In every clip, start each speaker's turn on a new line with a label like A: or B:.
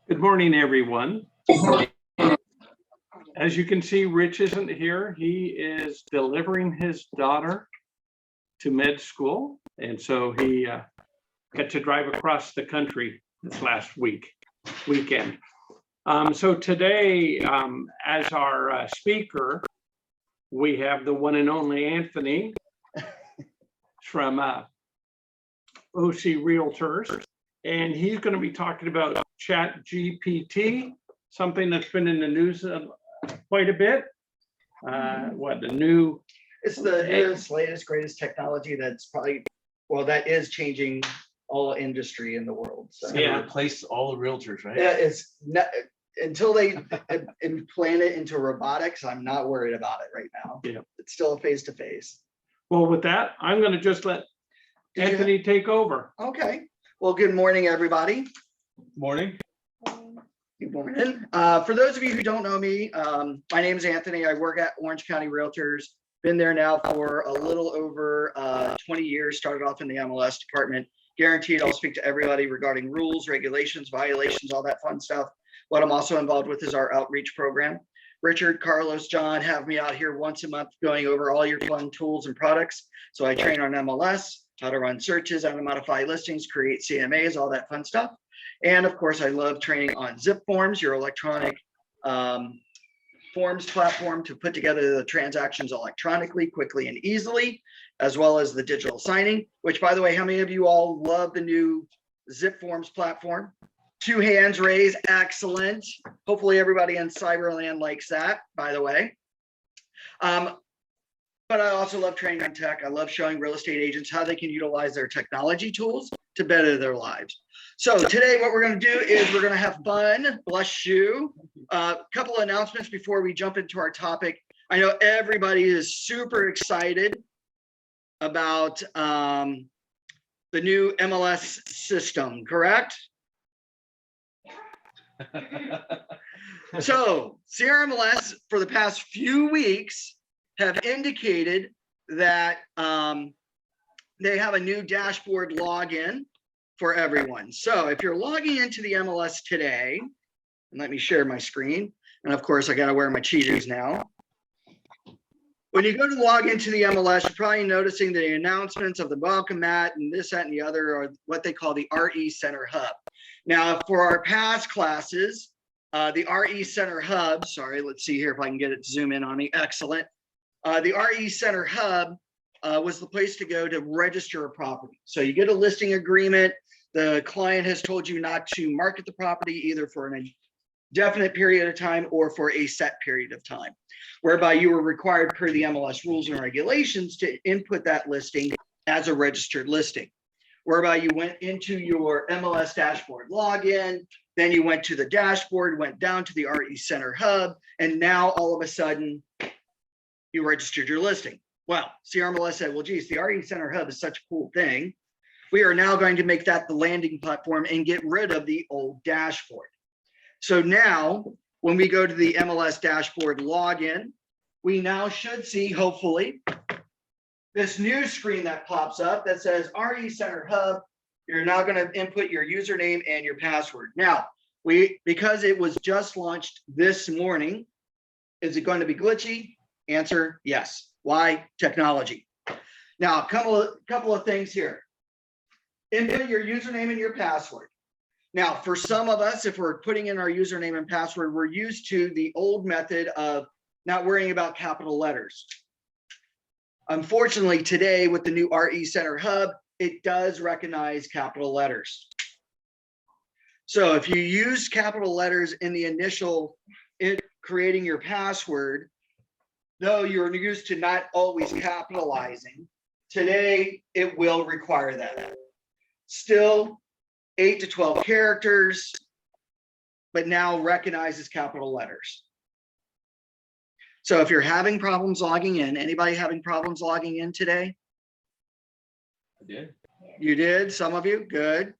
A: Good morning, everyone. As you can see, Rich isn't here. He is delivering his daughter to med school. And so he got to drive across the country this last weekend. So today, as our speaker, we have the one and only Anthony from OC Realtors. And he's going to be talking about ChatGPT, something that's been in the news quite a bit.
B: It's the newest, latest, greatest technology that's probably, that is changing all industry in the world. So.
C: It's gonna replace all the realtors, right?
B: Yeah, it's not, until they implant it into robotics, I'm not worried about it right now.
A: Yeah.
B: It's still a face-to-face.
A: Well, with that, I'm going to just let Anthony take over.
B: Okay. Well, good morning, everybody.
C: Morning.
B: Good morning. For those of you who don't know me, my name is Anthony. I work at Orange County Realtors. Been there now for a little over 20 years. Started off in the MLS department. Guaranteed I'll speak to everybody regarding rules, regulations, violations, all that fun stuff. What I'm also involved with is our outreach program. Richard, Carlos, John have me out here once a month going over all your fun tools and products. So I train on MLS, how to run searches, how to modify listings, create CMAs, all that fun stuff. And of course, I love training on zipForms, your electronic forms platform to put together the transactions electronically, quickly, and easily, as well as the digital signing, which, by the way, how many of you all love the new zipForms platform? 2 hands raised, excellent. Hopefully everybody in Cyberland likes that, by the way. But I also love training on tech. I love showing real estate agents how they can utilize their technology tools to better their lives. So today what we're going to do is we're going to have fun. Bless you. A couple of announcements before we jump into our topic. I know everybody is super excited about the new MLS system, correct? So CRMLS for the past few weeks have indicated that they have a new dashboard login for everyone. So if you're logging into the MLS today, and let me share my screen, and of course I got to wear my cheaters now. When you go to log into the MLS, you're probably noticing the announcements of the welcome mat and this, that, and the other are what they call the RE Center Hub. Now, for our past classes, the RE Center Hub, sorry, let's see here if I can get it to zoom in on me. Excellent. The RE Center Hub was the place to go to register a property. So you get a listing agreement. The client has told you not to market the property either for an indefinite period of time or for a set period of time, whereby you were required per the MLS rules and regulations to input that listing as a registered listing, whereby you went into your MLS dashboard login, then you went to the dashboard, went down to the RE Center Hub, and now all of a sudden you registered your listing. Well, CRMLS said, well, geez, the RE Center Hub is such a cool thing. We are now going to make that the landing platform and get rid of the old dashboard. So now when we go to the MLS dashboard login, we now should see, hopefully, this new screen that pops up that says RE Center Hub. You're now going to input your username and your password. Now, because it was just launched this morning, is it going to be glitchy? Answer, yes. Why? Technology. Now, a couple of things here. Input your username and your password. Now, for some of us, if we're putting in our username and password, we're used to the old method of not worrying about capital letters. Unfortunately, today with the new RE Center Hub, it does recognize capital letters. So if you use capital letters in the initial creating your password, though you're used to not always capitalizing, today it will require that. Still 8 to 12 characters, but now recognizes capital letters. So if you're having problems logging in, anybody having problems logging in today?
C: I did.
B: You did, some of you, good.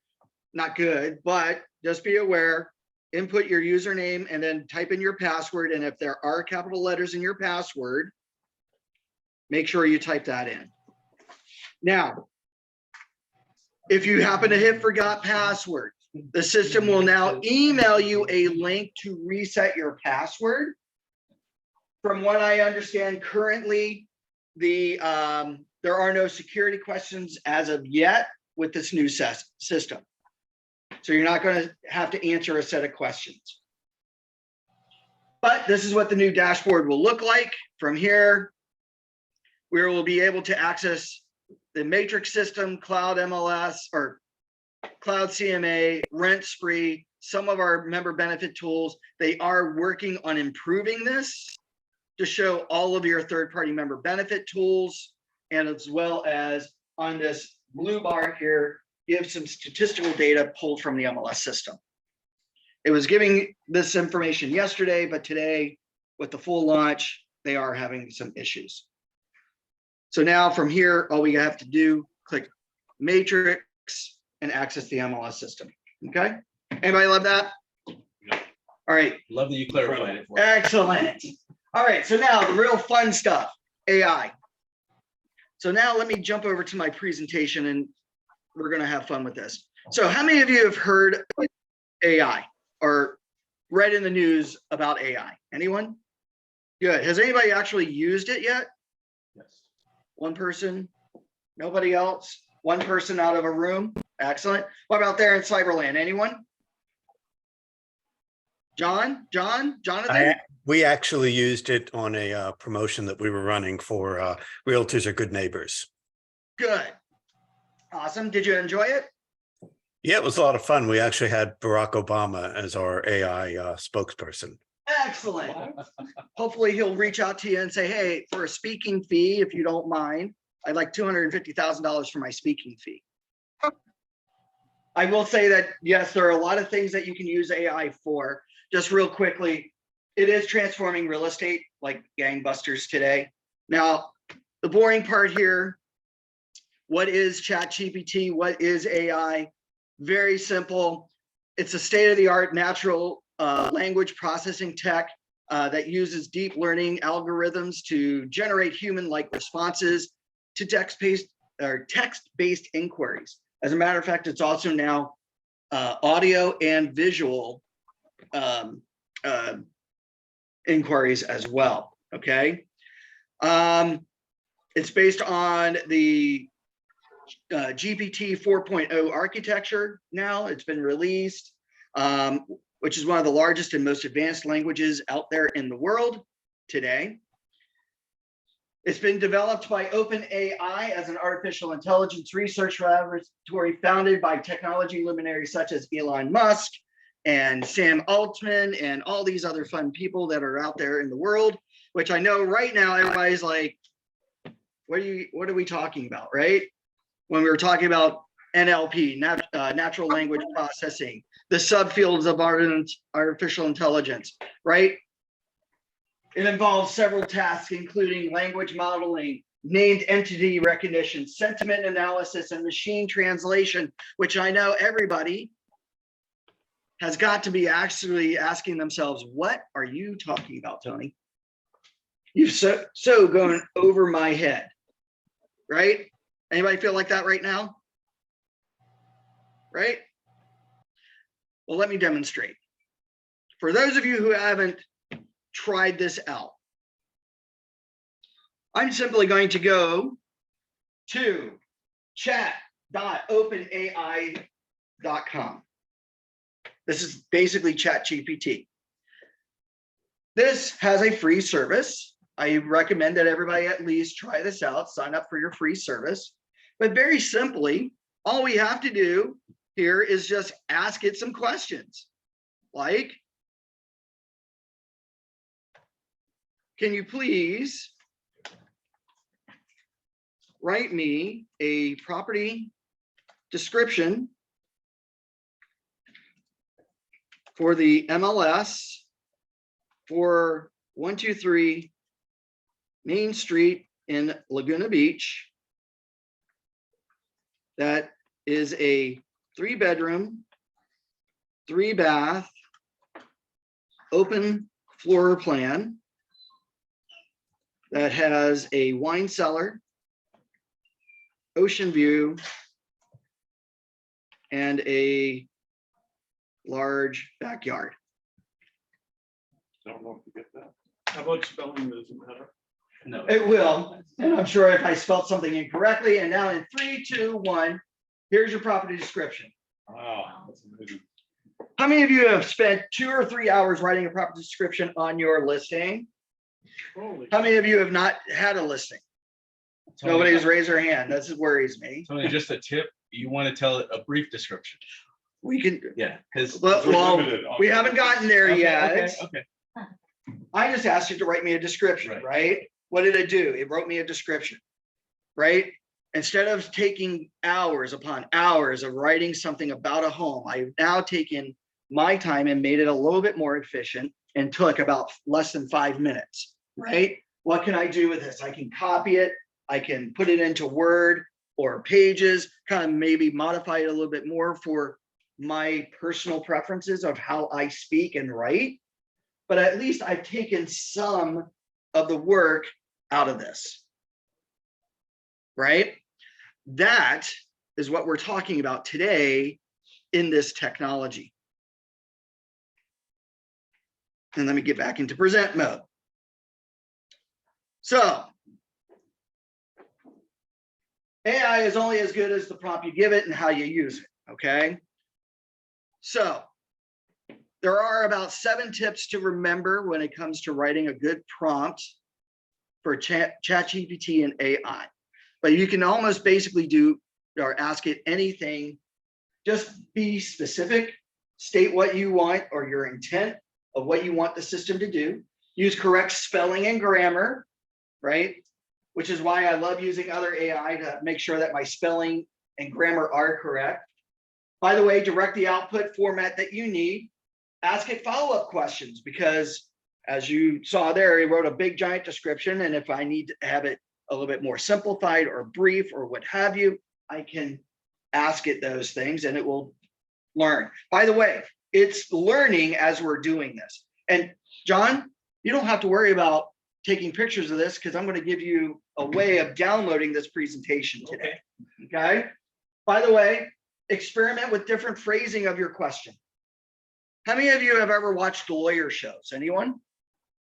B: Not good, but just be aware, input your username and then type in your password. And if there are capital letters in your password, make sure you type that in. Now, if you happen to hit forgot password, The system will now email you a link to reset your password. From what I understand currently, there are no security questions as of yet with this new system. So you're not going to have to answer a set of questions. But this is what the new dashboard will look like. From here, we will be able to access the matrix system, cloud MLS, or cloud CMA, rent spree, some of our member benefit tools. They are working on improving this to show all of your third-party member benefit tools, and as well as on this blue bar here, give some statistical data pulled from the MLS system. It was giving this information yesterday, but today with the full launch, they are having some issues. So now from here, all we have to do, click matrix and access the MLS system. Okay, anybody love that?
C: Yep.
B: All right.
C: Love that you clarified it for us.
B: Excellent. All right, so now the real fun stuff, AI. So now let me jump over to my presentation and we're gonna have fun with this. So how many of you have heard AI or read in the news about AI? Anyone? Good. Has anybody actually used it yet?
C: Yes.
B: One person? Nobody else? One person out of a room? Excellent. What about there in Cyberland? Anyone? Jonathan?
D: We actually used it on a promotion that we were running for Realtors Are Good Neighbors.
B: Good. Awesome. Did you enjoy it?
D: Yeah, it was a lot of fun. We actually had Barack Obama as our AI spokesperson.
B: Excellent. Hopefully he'll reach out to you and say, hey, for a speaking fee, if you don't mind, I'd like $250,000 for my speaking fee. I will say that, yes, there are a lot of things that you can use AI for. Just real quickly, it is transforming real estate like gangbusters today. Now, the boring part here, what is ChatGPT? What is AI? Very simple. It's a state-of-the-art natural language processing tech that uses deep learning algorithms to generate human-like responses to text-based inquiries. As a matter of fact, it's also now audio and visual inquiries as well. Okay. It's based on the GPT 4.0 architecture. Now it's been released, which is one of the largest and most advanced languages out there in the world today. It's been developed by OpenAI as an artificial intelligence research laboratory founded by technology luminaries such as Elon Musk and Sam Altman and all these other fun people that are out there in the world, which I know right now everybody's like, what are we talking about, right? When we were talking about NLP, natural language processing, the subfields of artificial intelligence, right? It involves several tasks, including language modeling, named entity recognition, sentiment analysis, and machine translation, which I know everybody has got to be actually asking themselves, what are you talking about, Tony? You've so going over my head, right? Anybody feel like that right now? Right? Well, let me demonstrate. For those of you who haven't tried this out, I'm simply going to go to chat.openai.com. This is basically ChatGPT. This has a free service. I recommend that everybody at least try this out, sign up for your free service. But very simply, all we have to do here is just ask it some questions. Like, can you please write me a property description for the MLS for 123 Main Street in Laguna Beach. That is a 3-bedroom, 3-bath, open floor plan that has a wine cellar, ocean view, and a large backyard.
A: Don't know if you get that. How about spelling doesn't matter?
C: No.
B: It will, and I'm sure if I spelled something incorrectly, and now in 3, 2, 1, here's your property description.
C: Wow, that's amazing.
B: How many of you have spent 2 or 3 hours writing a property description on your listing?
A: Holy.
B: How many of you have not had a listing? Nobody has raised their hand. That worries me.
C: Tony, just a tip. You want to tell it a brief description.
B: We can,
C: Yeah, because
B: well, we haven't gotten there yet.
C: Okay.
B: I just asked you to write me a description,
C: Right.
B: right? What did it do? It wrote me a description, right? Instead of taking hours upon hours of writing something about a home, I've now taken my time and made it a little bit more efficient and took about less than 5 minutes, right? What can I do with this? I can copy it. I can put it into Word or Pages, kind of maybe modify it a little bit more for my personal preferences of how I speak and write. But at least I've taken some of the work out of this, right? That is what we're talking about today in this technology. And let me get back into present mode. So AI is only as good as the prompt you give it and how you use it, okay? So there are about 7 tips to remember when it comes to writing a good prompt for ChatGPT and AI. But you can almost basically do or ask it anything. Just be specific, state what you want or your intent of what you want the system to do. Use correct spelling and grammar, right? Which is why I love using other AI to make sure that my spelling and grammar are correct. By the way, direct the output format that you need. Ask it follow-up questions because as you saw there, he wrote a big giant description. And if I need to have it a little bit more simplified or brief or what have you, I can ask it those things and it will learn. By the way, it's learning as we're doing this. And John, you don't have to worry about taking pictures of this because I'm going to give you a way of downloading this presentation today. Okay. By the way, experiment with different phrasing of your question. How many of you have ever watched lawyer shows? Anyone?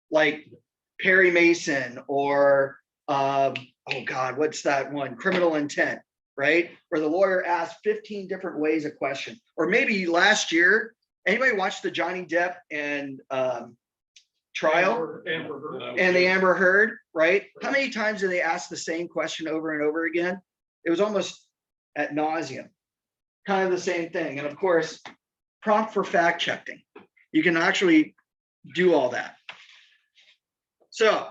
B: Like Perry Mason or oh God, what's that one? Criminal Intent, right? Where the lawyer asked 15 different ways a question. Or maybe last year, anybody watched the Johnny Depp and trial?
A: Amber Heard.
B: And the Amber Heard, right? How many times did they ask the same question over and over again? It was almost ad nauseum, kind of the same thing. And of course, prompt for fact checking. You can actually do all that. So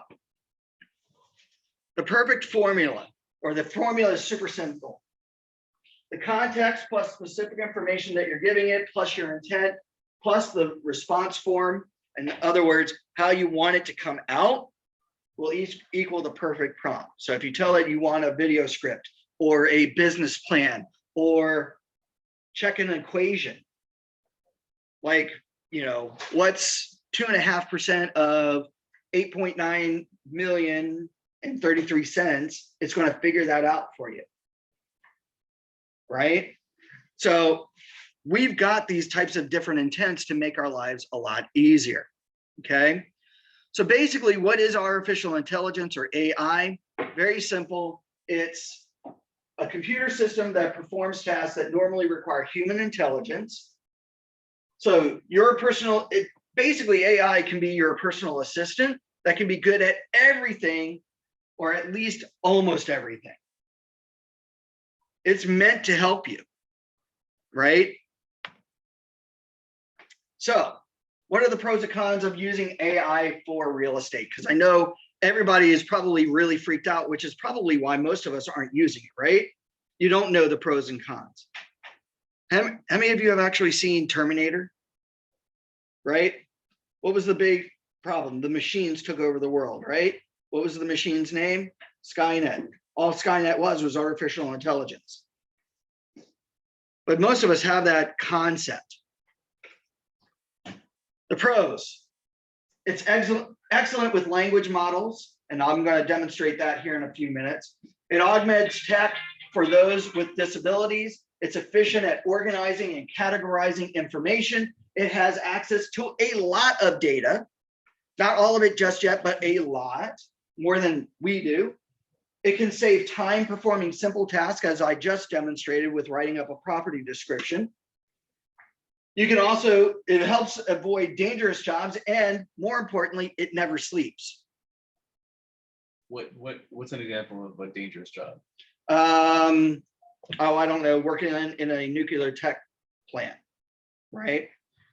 B: the perfect formula, or the formula is super simple. The context plus specific information that you're giving it, plus your intent, plus the response form, in other words, how you want it to come out, will each equal the perfect prompt. So if you tell it you want a video script or a business plan or check an equation, like, you know, what's 2.5% of 8.9 million and 33 cents, it's going to figure that out for you, right? So we've got these types of different intents to make our lives a lot easier, okay? So basically, what is artificial intelligence or AI? Very simple. It's a computer system that performs tasks that normally require human intelligence. So your personal, basically AI can be your personal assistant that can be good at everything, or at least almost everything. It's meant to help you, right? So what are the pros and cons of using AI for real estate? Because I know everybody is probably really freaked out, which is probably why most of us aren't using it, right? You don't know the pros and cons. How many of you have actually seen Terminator? Right? What was the big problem? The machines took over the world, right? What was the machine's name? Skynet. All Skynet was artificial intelligence. But most of us have that concept. The pros. It's excellent with language models, and I'm going to demonstrate that here in a few minutes. It augments tech for those with disabilities It's efficient at organizing and categorizing information. It has access to a lot of data, not all of it just yet, but a lot, more than we do. It can save time performing simple tasks, as I just demonstrated with writing up a property description. You can also, it helps avoid dangerous jobs, and more importantly, it never sleeps.
C: What's an example of a dangerous job?
B: Oh, I don't know, working in a nuclear tech plant, right?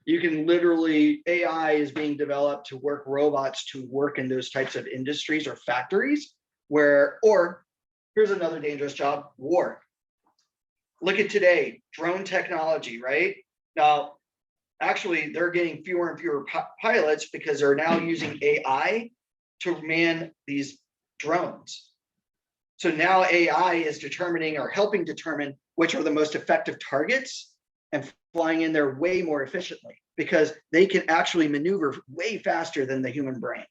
B: You can literally, AI is being developed to work robots to work in those types of industries or factories where, or here's another dangerous job, war. Look at today, drone technology, right? Now, actually, they're getting fewer and fewer pilots because they're now using AI to man these drones. So now AI is determining or helping determine which are the most effective targets and flying in there way more efficiently because they can actually maneuver way faster than the human brain,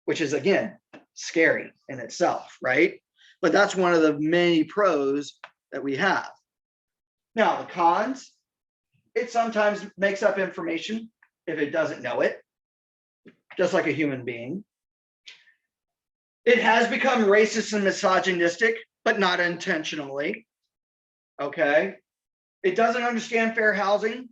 B: which is, again, scary in itself, right? But that's one of the many pros that we have. Now, the cons, it sometimes makes up information if it doesn't know it, just like a human being. It has become racist and misogynistic, but not intentionally, okay? It doesn't understand fair housing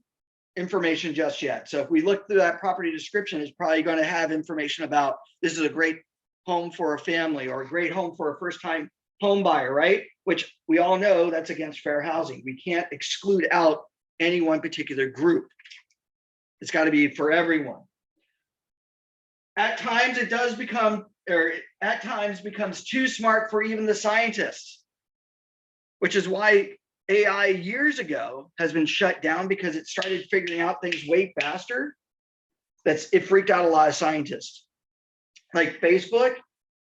B: information just yet. So if we look through that property description, it's probably going to have information about this is a great home for a family or a great home for a first-time home buyer, right? Which we all know that's against fair housing. We can't exclude out any one particular group. It's got to be for everyone. At times it does become, or at times becomes too smart for even the scientists, which is why AI years ago has been shut down because it started figuring out things way faster. It freaked out a lot of scientists. Like Facebook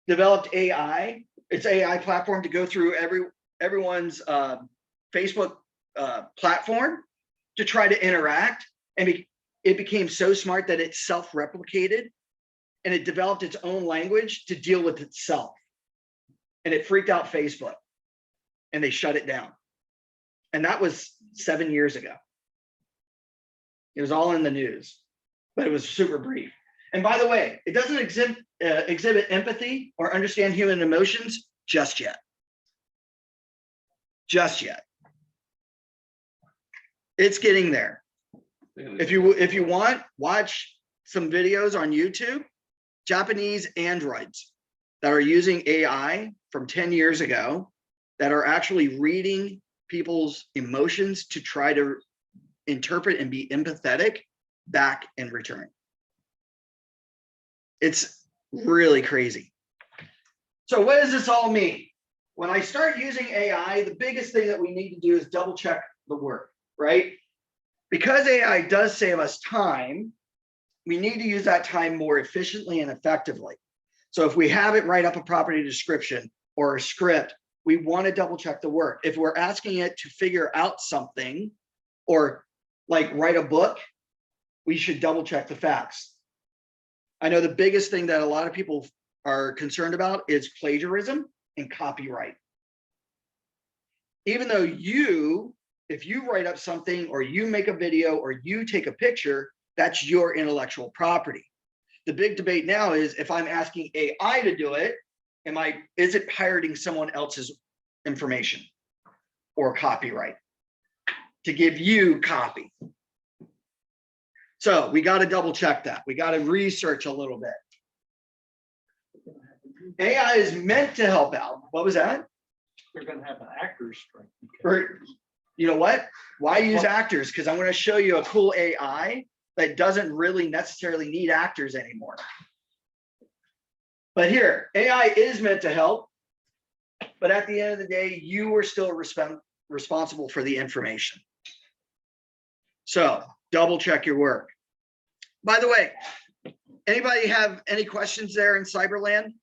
B: developed AI, its AI platform to go through everyone's Facebook platform to try to interact. And it became so smart that it self-replicated and it developed its own language to deal with itself. And it freaked out Facebook and they shut it down. And that was 7 years ago. It was all in the news, but it was super brief. And by the way, it doesn't exhibit empathy or understand human emotions just yet. Just yet. It's getting there. If you want, watch some videos on YouTube, Japanese androids that are using AI from 10 years ago that are actually reading people's emotions to try to interpret and be empathetic back in return. It's really crazy. So what does this all mean? When I start using AI, the biggest thing that we need to do is double check the work, right? Because AI does save us time, we need to use that time more efficiently and effectively. So if we have it write up a property description or a script, we want to double check the work. If we're asking it to figure out something or like write a book, we should double check the facts. I know the biggest thing that a lot of people are concerned about is plagiarism and copyright. Even though if you write up something or you make a video or you take a picture, that's your intellectual property. The big debate now is if I'm asking AI to do it, is it pirating someone else's information or copyright to give you copy? So we got to double check that. We got to research a little bit. AI is meant to help out. What was that?
A: They're going to have an actors strike.
B: Or, you know what? Why use actors? Because I'm going to show you a cool AI that doesn't really necessarily need actors anymore. But here, AI is meant to help, but at the end of the day, you are still responsible for the information. So double check your work. By the way, anybody have any questions there in Cyberland?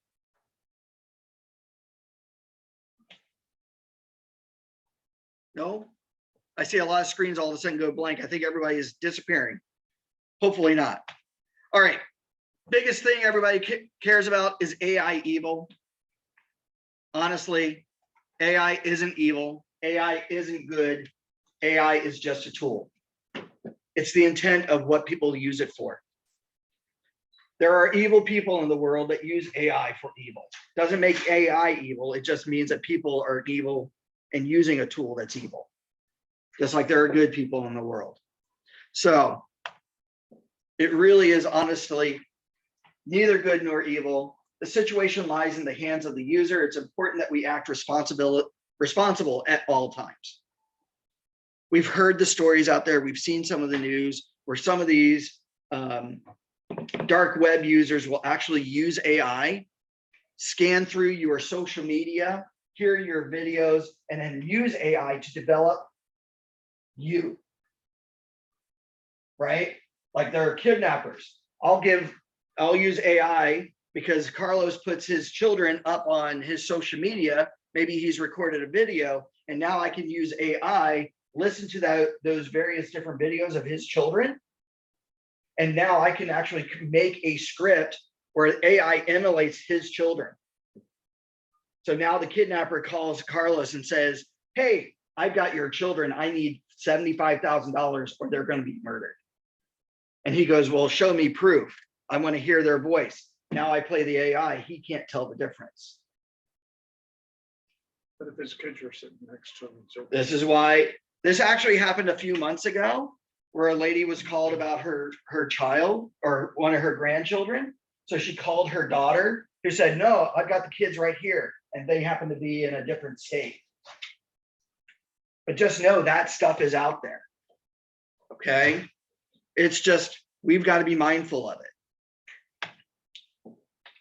B: No? I see a lot of screens all of a sudden go blank. I think everybody is disappearing. Hopefully not. All right. Biggest thing everybody cares about is AI evil. Honestly, AI isn't evil. AI isn't good. AI is just a tool. It's the intent of what people use it for. There are evil people in the world that use AI for evil. Doesn't make AI evil. It just means that people are evil and using a tool that's evil. Just like there are good people in the world. So it really is honestly neither good nor evil. The situation lies in the hands of the user. It's important that we act responsible at all times. We've heard the stories out there. We've seen some of the news where some of these dark web users will actually use AI, scan through your social media, hear your videos, and then use AI to develop you, right? Like they're kidnappers. I'll use AI because Carlos puts his children up on his social media. Maybe he's recorded a video, and now I can use AI, listen to those various different videos of his children. And now I can actually make a script where AI emulates his children. So now the kidnapper calls Carlos and says, hey, I've got your children. I need $75,000 or they're going to be murdered. And he goes, well, show me proof. I want to hear their voice. Now I play the AI. He can't tell the difference.
E: But if his kids are sitting next to him, so
B: This is why this actually happened a few months ago, where a lady was called about her child or one of her grandchildren. So she called her daughter, who said, no, I've got the kids right here. And they happen to be in a different state. But just know that stuff is out there. Okay. It's just, we've got to be mindful of it.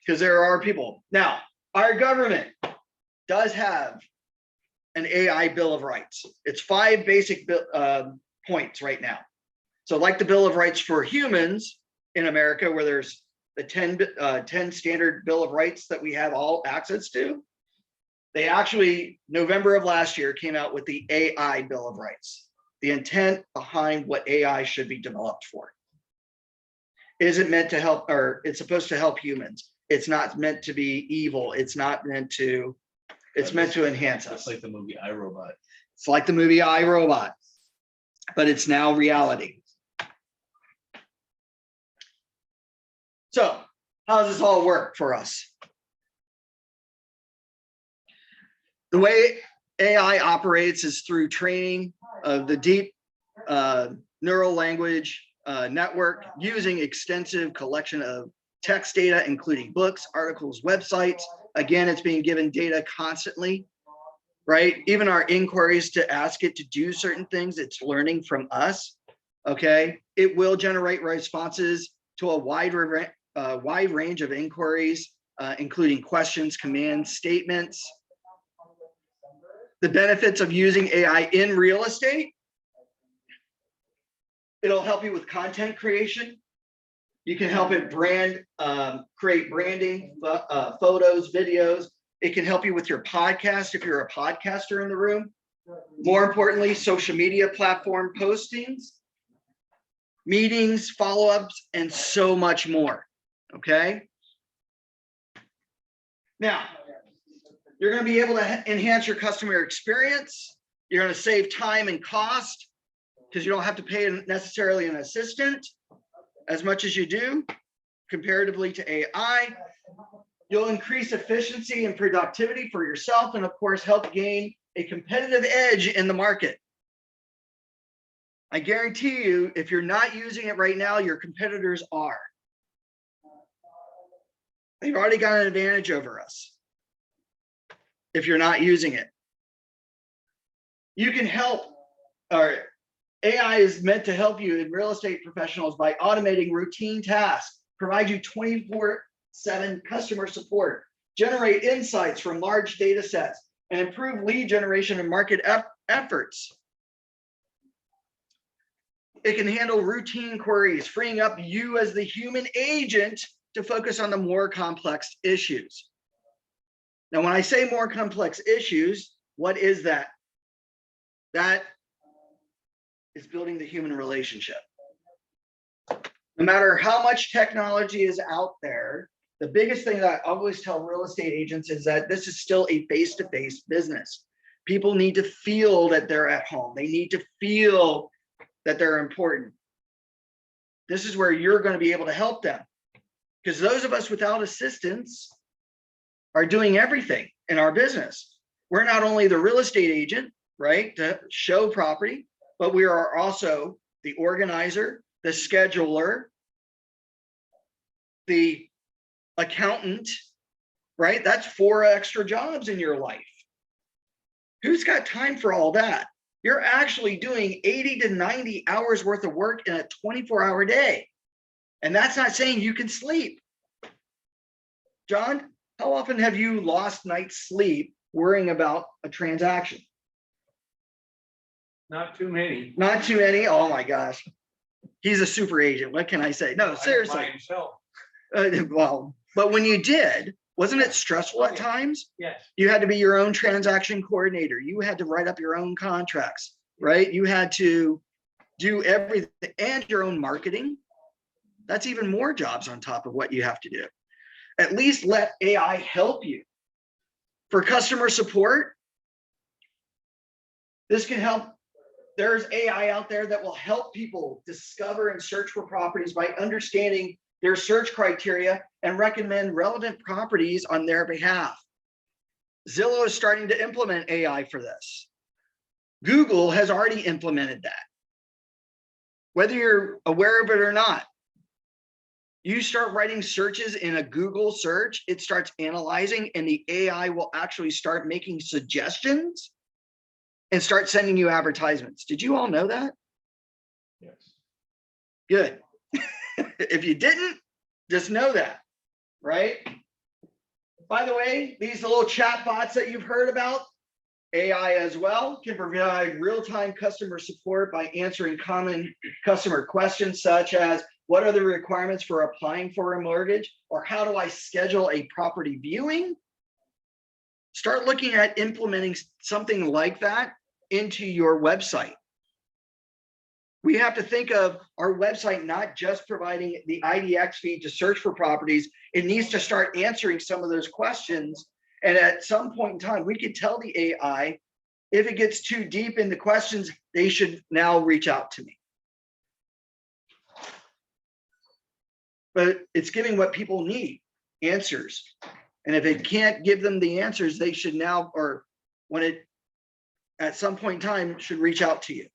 B: Because there are people. Now, our government does have an AI Bill of Rights. It's 5 basic points right now. So like the Bill of Rights for humans in America, where there's the 10 standard Bill of Rights that we have all access to, they actually, November of last year, came out with the AI Bill of Rights, the intent behind what AI should be developed for. Is it meant to help, or it's supposed to help humans? It's not meant to be evil. It's not meant to, it's meant to enhance us.
C: It's like the movie iRobot.
B: It's like the movie iRobot, but it's now reality. So how does this all work for us? The way AI operates is through training of the deep neural language network using extensive collection of text data, including books, articles, websites. Again, it's being given data constantly, right? Even our inquiries to ask it to do certain things, it's learning from us, okay? It will generate responses to a wide range of inquiries, including questions, commands, statements. The benefits of using AI in real estate: it'll help you with content creation. You can help it create branding, photos, videos. It can help you with your podcast if you're a podcaster in the room. More importantly, social media platform postings, meetings, follow-ups, and so much more, okay? Now, you're going to be able to enhance your customer experience. You're going to save time and cost because you don't have to pay necessarily an assistant as much as you do comparatively to AI. You'll increase efficiency and productivity for yourself, and of course, help gain a competitive edge in the market. I guarantee you, if you're not using it right now, your competitors are. They've already got an advantage over us if you're not using it. You can help, or AI is meant to help you in real estate professionals by automating routine tasks, provide you 24/7 customer support, generate insights from large data sets, and improve lead generation and market efforts. It can handle routine queries, freeing up you as the human agent to focus on the more complex issues. Now, when I say more complex issues, what is that? That is building the human relationship. No matter how much technology is out there, the biggest thing that I always tell real estate agents is that this is still a face-to-face business. People need to feel that they're at home. They need to feel that they're important. This is where you're going to be able to help them, because those of us without assistance are doing everything in our business. We're not only the real estate agent, right, to show property, but we are also the organizer, the scheduler, the accountant, right? That's 4 extra jobs in your life. Who's got time for all that? You're actually doing 80 to 90 hours worth of work in a 24-hour day. And that's not saying you can sleep. John, how often have you lost night's sleep worrying about a transaction?
A: Not too many.
B: Not too many. Oh my gosh. He's a super agent. What can I say? No, seriously.
A: By himself.
B: Well, but when you did, wasn't it stressful at times?
A: Yes.
B: You had to be your own transaction coordinator. You had to write up your own contracts, right? You had to do everything and your own marketing. That's even more jobs on top of what you have to do. At least let AI help you. For customer support, this can help. There's AI out there that will help people discover and search for properties by understanding their search criteria and recommend relevant properties on their behalf. Zillow is starting to implement AI for this. Google has already implemented that. Whether you're aware of it or not, you start writing searches in a Google search, it starts analyzing, and the AI will actually start making suggestions and start sending you advertisements. Did you all know that?
C: Yes.
B: Good. If you didn't, just know that, right? By the way, these little chat bots that you've heard about, AI as well, can provide real-time customer support by answering common customer questions such as, what are the requirements for applying for a mortgage? Or how do I schedule a property viewing? Start looking at implementing something like that into your website. We have to think of our website not just providing the IDX feed to search for properties. It needs to start answering some of those questions. And at some point in time, we could tell the AI, if it gets too deep in the questions, they should now reach out to me. But it's giving what people need, answers. And if it can't give them the answers, they should now, or when it, at some point in time, should reach out to you.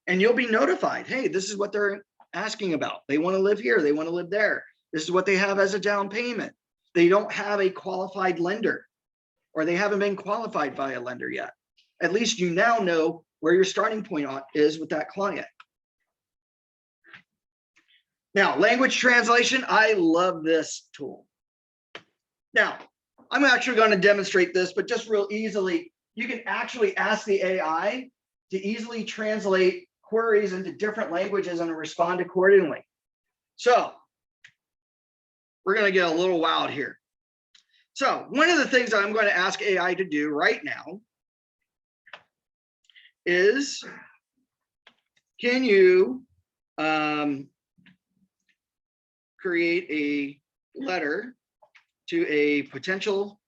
B: And you'll be notified, hey, this is what they're asking about. They want to live here, they want to live there. This is what they have as a down payment. They don't have a qualified lender, or they haven't been qualified by a lender yet. At least you now know where your starting point is with that client. Now, language translation, I love this tool. Now, I'm actually going to demonstrate this, but just real easily, you can actually ask the AI to easily translate queries into different languages and respond accordingly. So we're going to get a little wild here. So one of the things that I'm going to ask AI to do right now is, can you create a letter to a potential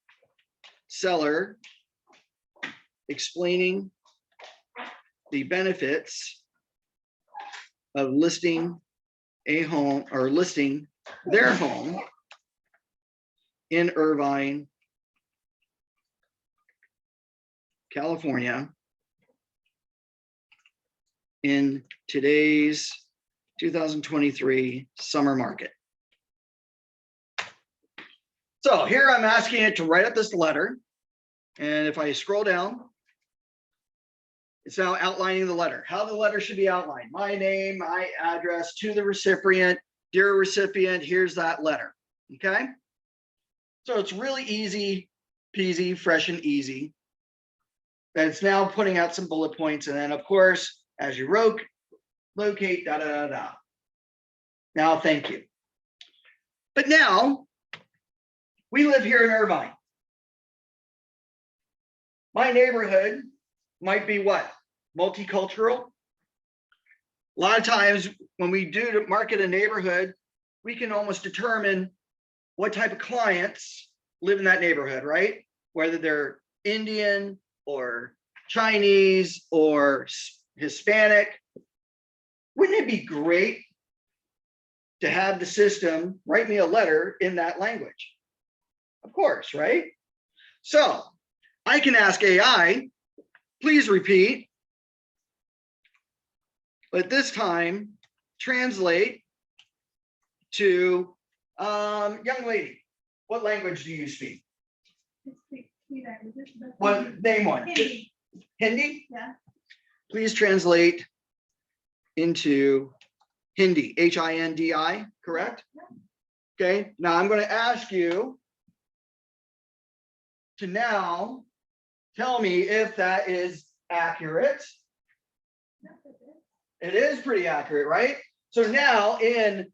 B: seller explaining the benefits of listing a home or listing their home in Irvine, California, in today's 2023 summer market. So here I'm asking it to write up this letter. And if I scroll down, it's now outlining the letter, how the letter should be outlined. My name, my address to the recipient. Dear recipient, here's that letter. Okay. So it's really easy peasy, fresh and easy. And it's now putting out some bullet points. And then of course, as you locate, da, da, da, da. Now, thank you. But now we live here in Irvine. My neighborhood might be what? Multicultural. A lot of times when we do to market a neighborhood, we can almost determine what type of clients live in that neighborhood, right? Whether they're Indian or Chinese or Hispanic. Wouldn't it be great to have the system write me a letter in that language? Of course, right? So I can ask AI, please repeat, but this time translate to young lady. What language do you speak? What, name one.
F: Hindi.
B: Hindi?
F: Yeah.
B: Please translate into Hindi, Hindi, correct? Okay, now I'm going to ask you to now tell me if that is accurate. It is pretty accurate, right? So now in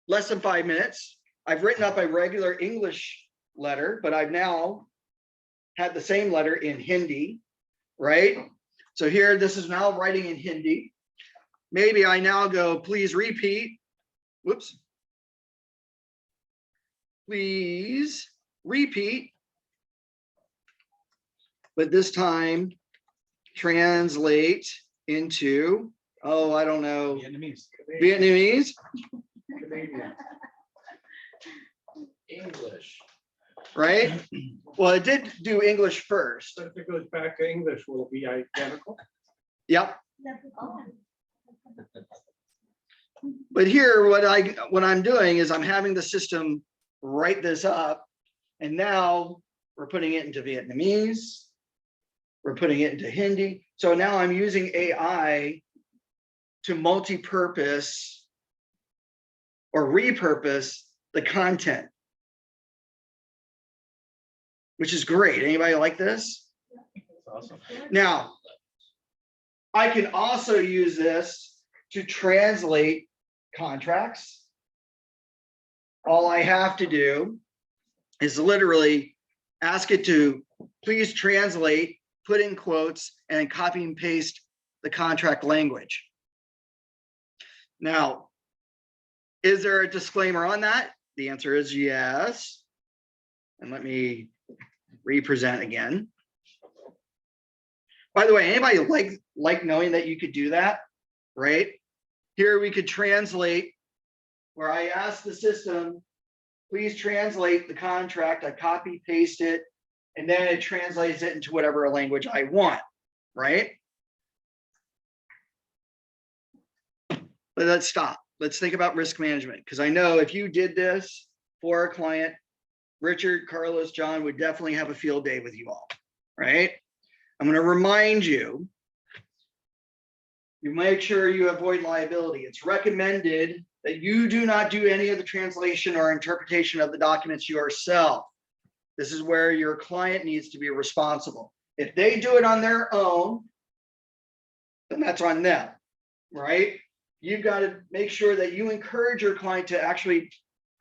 B: less than 5 minutes, I've written up a regular English letter, but I've now had the same letter in Hindi, right? So here, this is now writing in Hindi. Maybe I now go, please repeat. Whoops. Please repeat. But this time, translate into, oh, I don't know,
C: Vietnamese.
B: Vietnamese.
E: Canadian.
C: English.
B: Right? Well, it did do English first.
E: So if it goes back to English, will it be identical?
B: Yep. But here, what I'm doing is I'm having the system write this up, and now we're putting it into Vietnamese. We're putting it into Hindi. So now I'm using AI to multi-purpose or repurpose the content, which is great. Anybody like this?
C: That's awesome.
B: Now, I can also use this to translate contracts. All I have to do is literally ask it to please translate, put in quotes, and copy and paste the contract language. Now, is there a disclaimer on that? The answer is yes. And let me represent again. By the way, anybody like knowing that you could do that, right? Here we could translate where I ask the system, please translate the contract. I copy, paste it, and then it translates it into whatever language I want, right? But let's stop. Let's think about risk management, because I know if you did this for a client, Richard, Carlos, John would definitely have a field day with you all, right? I'm going to remind you, you make sure you avoid liability. It's recommended that you do not do any of the translation or interpretation of the documents yourself. This is where your client needs to be responsible. If they do it on their own, then that's on them, right? You've got to make sure that you encourage your client to actually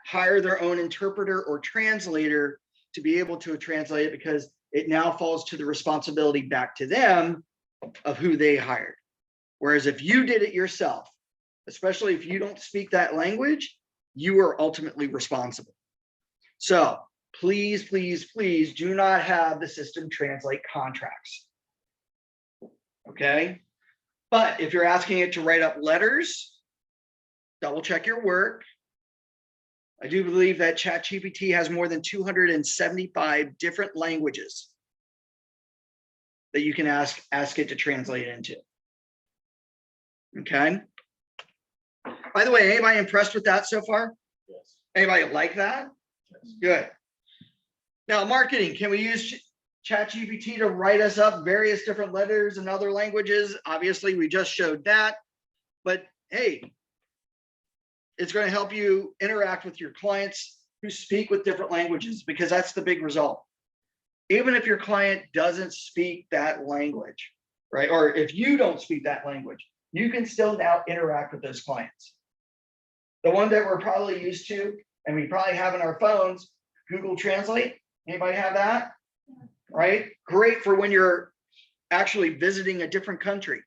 B: hire their own interpreter or translator to be able to translate it, because it now falls to the responsibility back to them of who they hired. Whereas if you did it yourself, especially if you don't speak that language, you are ultimately responsible. So please, please, please do not have the system translate contracts. Okay. But if you're asking it to write up letters, double check your work. I do believe that ChatGPT has more than 275 different languages that you can ask it to translate into. Okay. By the way, anybody impressed with that so far?
C: Yes.
B: Anybody like that?
C: Yes.
B: Good. Now, marketing, can we use ChatGPT to write us up various different letters in other languages? Obviously, we just showed that, but hey, it's going to help you interact with your clients who speak with different languages, because that's the big result. Even if your client doesn't speak that language, right? Or if you don't speak that language, you can still now interact with those clients. The one that we're probably used to, and we probably have in our phones, Google Translate. Anybody have that? Right? Great for when you're actually visiting a different country.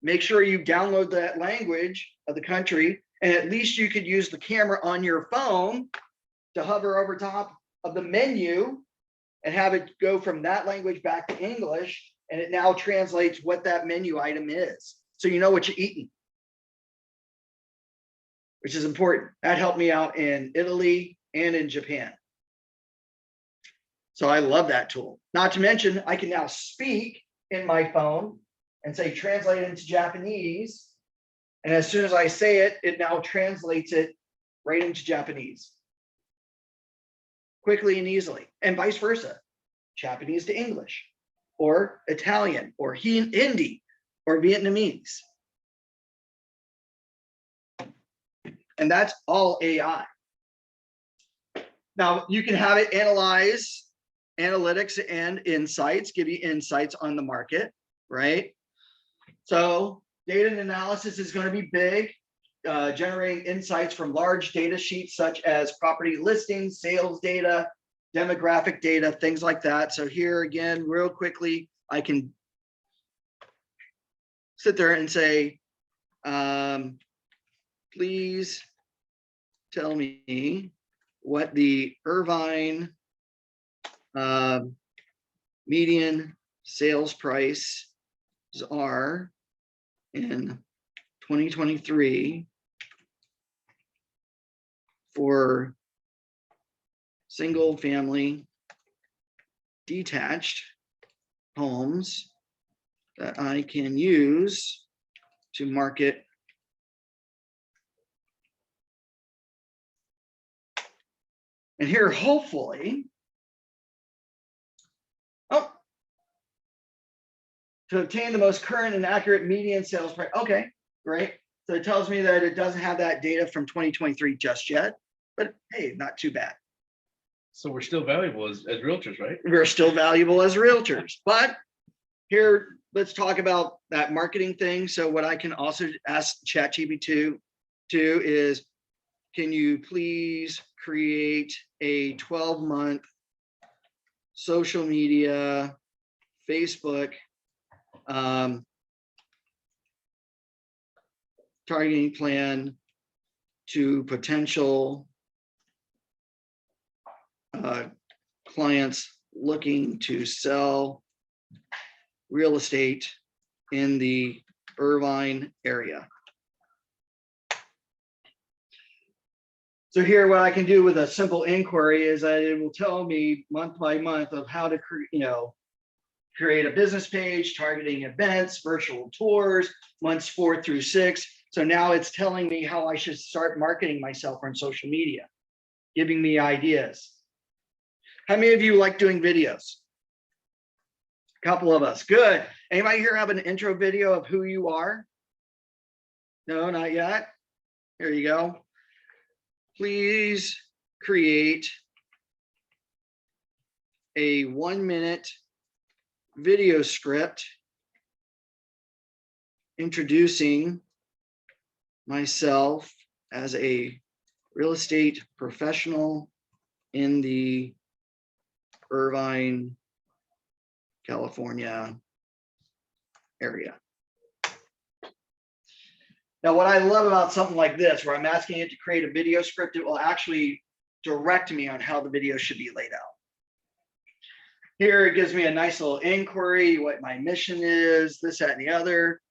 B: Make sure you download that language of the country, and at least you could use the camera on your phone to hover over top of the menu and have it go from that language back to English, and it now translates what that menu item is. So you know what you're eating, which is important. That helped me out in Italy and in Japan. So I love that tool. Not to mention, I can now speak in my phone and say, translate it into Japanese. And as soon as I say it, it now translates it right into Japanese. Quickly and easily, and vice versa. Japanese to English, or Italian, or Hindi, or Vietnamese. And that's all AI. Now you can have it analyze analytics and insights, give you insights on the market, right? So data and analysis is going to be big, generating insights from large data sheets such as property listings, sales data, demographic data, things like that. So here again, real quickly, I can sit there and say, please tell me what the Irvine median sales prices are in 2023 for single family detached homes that I can use to market and here hopefully to obtain the most current and accurate median sales price. Okay, great. So it tells me that it doesn't have that data from 2023 just yet, but hey, not too bad.
C: So we're still valuable as realtors, right?
B: We're still valuable as realtors, but here, let's talk about that marketing thing. So what I can also ask ChatGPT to do is, can you please create a 12-month social media, Facebook, targeting plan to potential clients looking to sell real estate in the Irvine area. So here, what I can do with a simple inquiry is that it will tell me month by month of how to create a business page, targeting events, virtual tours, months 4 through 6. So now it's telling me how I should start marketing myself on social media, giving me ideas. How many of you like doing videos? A couple of us. Good. Anybody here have an intro video of who you are? No, not yet. Here you go. Please create a 1-minute video script introducing myself as a real estate professional in the Irvine, California area. Now, what I love about something like this, where I'm asking it to create a video script, it will actually direct me on how the video should be laid out. Here, it gives me a nice little inquiry, what my mission is, this, that, and the other,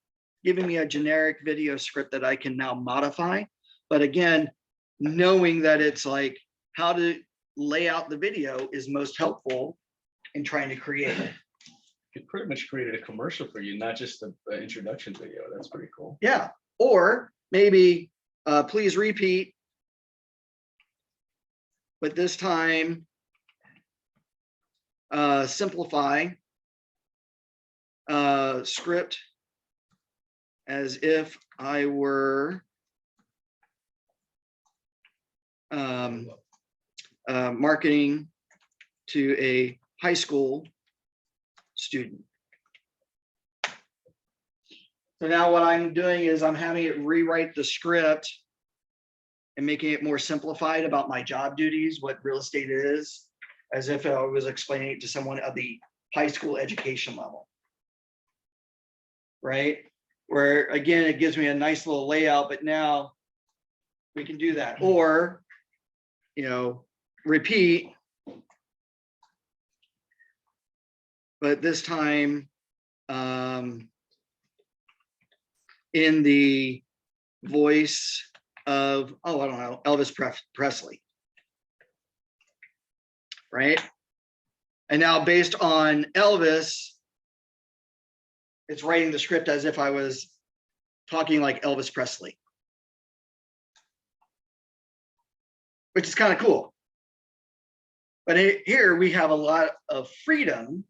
B: giving me a generic video script that I can now modify. But again, knowing that it's like how to lay out the video is most helpful in trying to create it.
C: It pretty much created a commercial for you, not just an introduction video. That's pretty cool.
B: Yeah. Or maybe please repeat, but this time simplify script as if I were marketing to a high school student. So now what I'm doing is I'm having it rewrite the script and making it more simplified about my job duties, what real estate is, as if I was explaining it to someone of the high school education level. Right? Where again, it gives me a nice little layout, but now we can do that. Or, repeat but this time in the voice of, oh, I don't know, Elvis Presley, right? And now based on Elvis, it's writing the script as if I was talking like Elvis Presley, which is kind of cool. But here we have a lot of freedom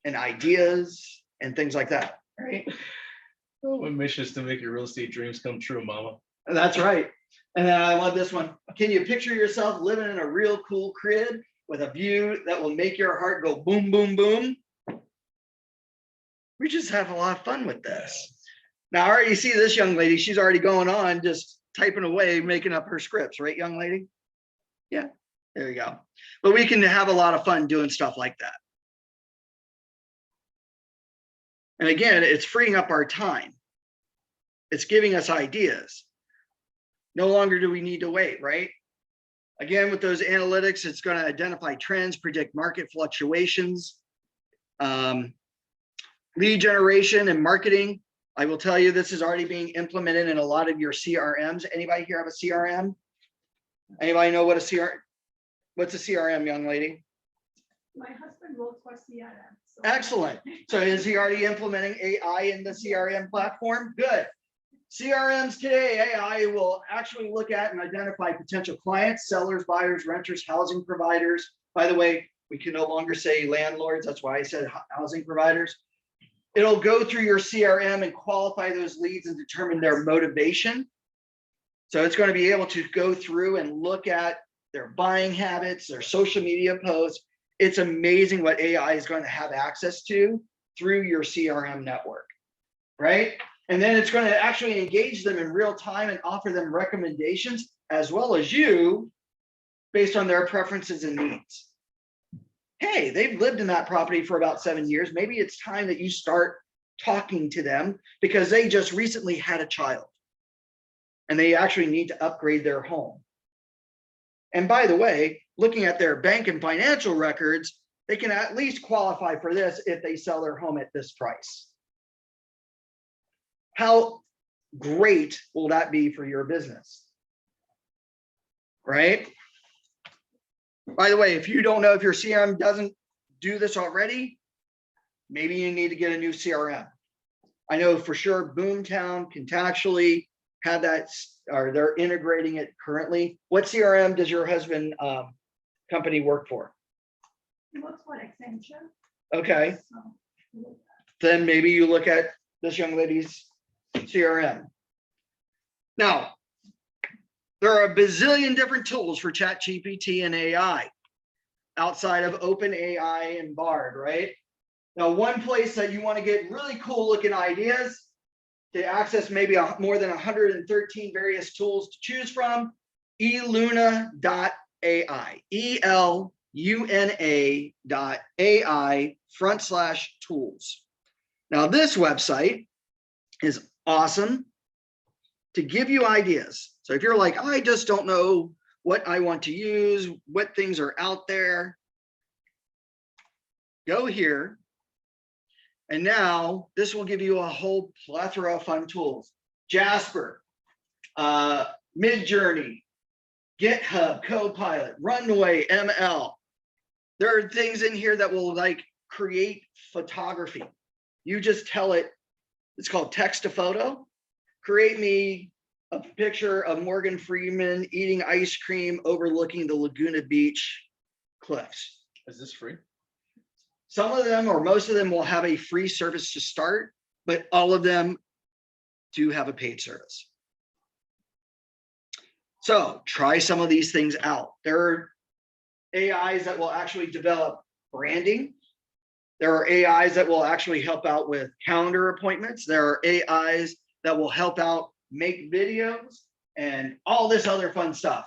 B: and ideas and things like that, right?
C: Oh, my mission is to make your real estate dreams come true, mama.
B: That's right. And then I love this one. Can you picture yourself living in a real cool crib with a view that will make your heart go boom, boom, boom? We just have a lot of fun with this. Now, I already see this young lady. She's already going on, just typing away, making up her scripts, right, young lady? Yeah, there you go. But we can have a lot of fun doing stuff like that. And again, it's freeing up our time. It's giving us ideas. No longer do we need to wait, right? Again, with those analytics, it's going to identify trends, predict market fluctuations, lead generation and marketing. I will tell you, this is already being implemented in a lot of your CRMs. Anybody here have a CRM? Anybody know what a CRM? What's a CRM, young lady?
F: My husband works for CRM. So.
B: Excellent. So is he already implementing AI in the CRM platform? Good. CRMs today, AI will actually look at and identify potential clients, sellers, buyers, renters, housing providers. By the way, we can no longer say landlords. That's why I said housing providers. It'll go through your CRM and qualify those leads and determine their motivation. So it's going to be able to go through and look at their buying habits, their social media posts. It's amazing what AI is going to have access to through your CRM network, right? And then it's going to actually engage them in real time and offer them recommendations as well as you based on their preferences and needs. Hey, they've lived in that property for about 7 years. Maybe it's time that you start talking to them because they just recently had a child and they actually need to upgrade their home. And by the way, looking at their bank and financial records, they can at least qualify for this if they sell their home at this price. How great will that be for your business? Right? By the way, if you don't know if your CRM doesn't do this already, maybe you need to get a new CRM. I know for sure Boomtown can actually have that, or they're integrating it currently. What CRM does your husband company work for?
F: He works for Accenture.
B: Okay.
F: So,
B: Then maybe you look at this young lady's CRM. Now, there are a bazillion different tools for ChatGPT and AI outside of OpenAI and Bried, right? Now, one place that you want to get really cool looking ideas to access maybe more than 113 various tools to choose from, eluna.ai, eluna.ai/tools. Now, this website is awesome to give you ideas. So if you're like, I just don't know what I want to use, what things are out there, go here. And now this will give you a whole plethora of fun tools. Jasper, Midjourney, GitHub, Copilot, Runway, ML. There are things in here that will like create photography. You just tell it, it's called text to photo. Create me a picture of Morgan Freeman eating ice cream overlooking the Laguna Beach cliffs.
C: Is this free?
B: Some of them, or most of them, will have a free service to start, but all of them do have a paid service. So try some of these things out. There are AIs that will actually develop branding. There are AIs that will actually help out with calendar appointments. There are AIs that will help out make videos and all this other fun stuff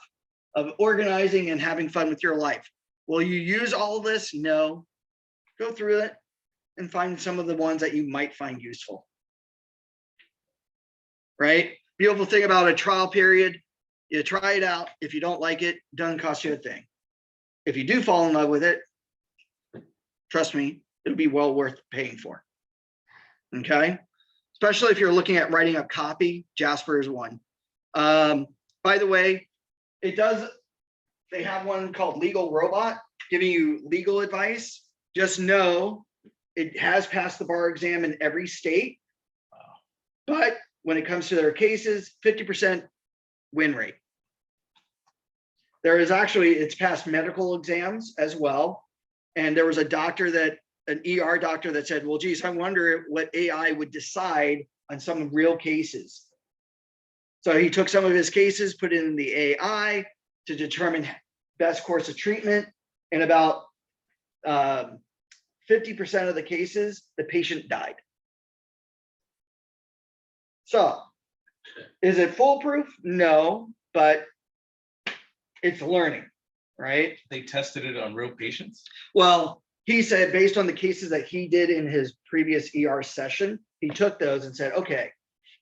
B: of organizing and having fun with your life. Will you use all of this? No. Go through it and find some of the ones that you might find useful. Right? Beautiful thing about a trial period, you try it out. If you don't like it, doesn't cost you a thing. If you do fall in love with it, Trust me, it'll be well worth paying for. Okay. Especially if you're looking at writing up copy, Jasper is one. By the way, they have one called Legal Robot giving you legal advice. Just know it has passed the bar exam in every state. But when it comes to their cases, 50% win rate. There is actually, it's passed medical exams as well. And there was an ER doctor that said, well, geez, I wonder what AI would decide on some real cases. So he took some of his cases, put it in the AI to determine best course of treatment. And about 50% of the cases, the patient died. So is it foolproof? No, but it's learning, right?
C: They tested it on real patients.
B: Well, he said based on the cases that he did in his previous ER session, he took those and said, okay,